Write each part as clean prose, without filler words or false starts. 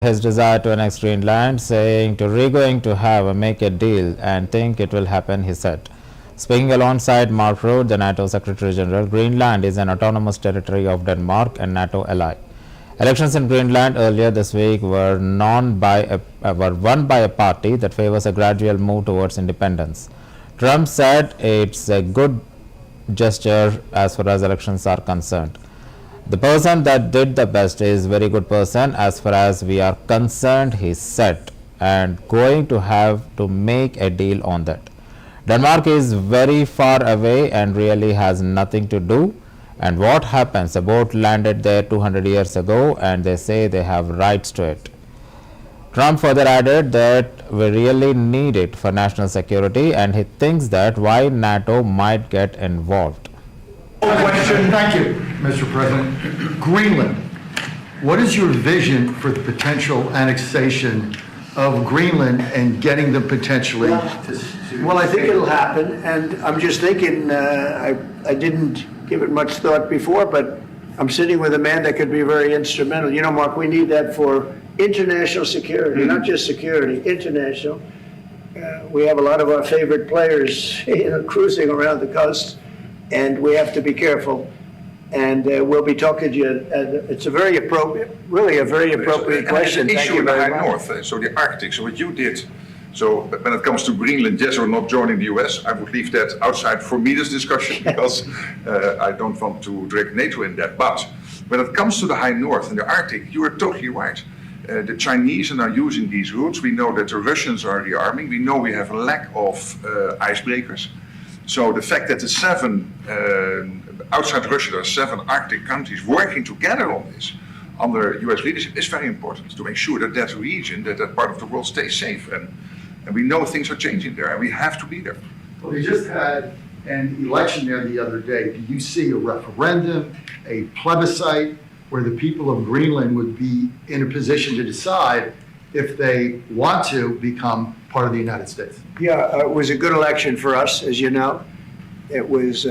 his desire to annex Greenland, saying we're going to make a deal and think it will happen, he said. Speaking alongside Mark Rutte, the NATO Secretary General, Greenland is an autonomous territory of Denmark and NATO ally. Elections in Greenland earlier this week were won by a party that favors a gradual move towards independence. Trump said it's a good gesture as far as elections are concerned. The person that did the best is a very good person as far as we are concerned, he said, and going to have to make a deal on that. Denmark is very far away and really has nothing to do. And what happens? A boat landed there 200 years ago and they say they have rights to it. Trump further added that we really need it for national security, and he thinks that why NATO might get involved. Question. Thank you, Mr. President. Greenland. What is your vision for the potential annexation of Greenland and getting them potentially to... Well, I think it'll happen, and I'm just thinking, I didn't give it much thought before, but I'm sitting with a man that could be very instrumental. You know, Mark, we need that for international security, not just security, international. We have a lot of our favorite players, cruising around the coast, and we have to be careful. And we'll be talking to you. It's a very appropriate, really a very appropriate question. There's an Thank issue you in the very high much. north, so the Arctic, so what you did. So when it comes to Greenland, yes or not joining the US, I would leave that outside for me, this discussion, because I don't want to drag NATO in that. But when it comes to the high north and the Arctic, you are totally right. The Chinese are now using these routes. We know that the Russians are rearming. We know we have a lack of icebreakers. So the fact that the outside Russia, there are 7 Arctic countries working together on this under US leadership is very important to make sure that that region, that part of the world stays safe. And we know things are changing there and we have to be there. Well, we just had an election there the other day. Do you see a referendum, a plebiscite, where the people of Greenland would be in a position to decide if they want to become part of the United States? Yeah, it was a good election for us, as you know. It was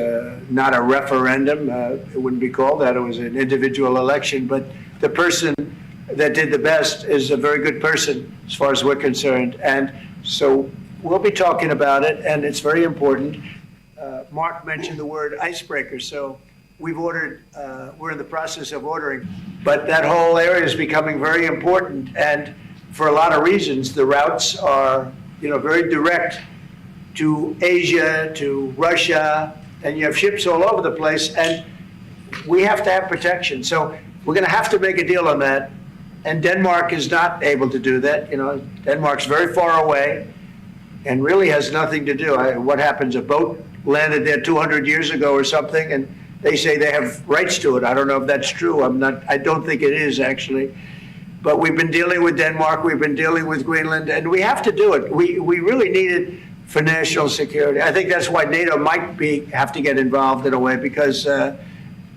not a referendum. It wouldn't be called that. It was an individual election. But the person that did the best is a very good person, as far as we're concerned. And so we'll be talking about it, and it's very important. Mark mentioned the word icebreaker. So we've ordered, we're in the process of ordering. But that whole area is becoming very important. And for a lot of reasons, the routes are, very direct to Asia, to Russia, and you have ships all over the place, and we have to have protection. So we're going to have to make a deal on that, and Denmark is not able to do that. Denmark's very far away and really has nothing to do. What happens, a boat landed there 200 years ago or something, and they say they have rights to it. I don't know if that's true. I don't think it is, actually. But we've been dealing with Denmark, we've been dealing with Greenland, and we have to do it. We really need it for national security. I think that's why NATO might have to get involved in a way, because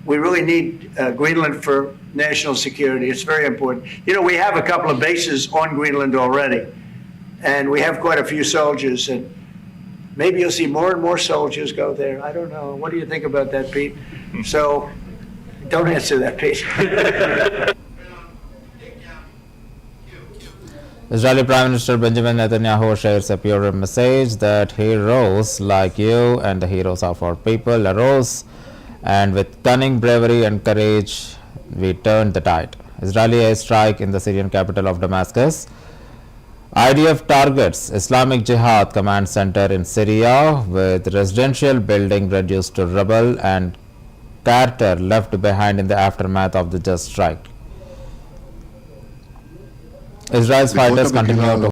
we really need Greenland for national security. It's very important. We have a couple of bases on Greenland already, and we have quite a few soldiers, and maybe you'll see more and more soldiers go there. I don't know. What do you think about that, Pete? So don't answer that, Pete. Israeli Prime Minister Benjamin Netanyahu shares a pure message that heroes like you and the heroes of our people arose, and with cunning, bravery and courage we turned the tide. Israeli airstrike in the Syrian capital of Damascus. IDF targets Islamic Jihad Command Center in Syria, with residential building reduced to rubble and character left behind in the aftermath of the just strike. Israel's fighters continue to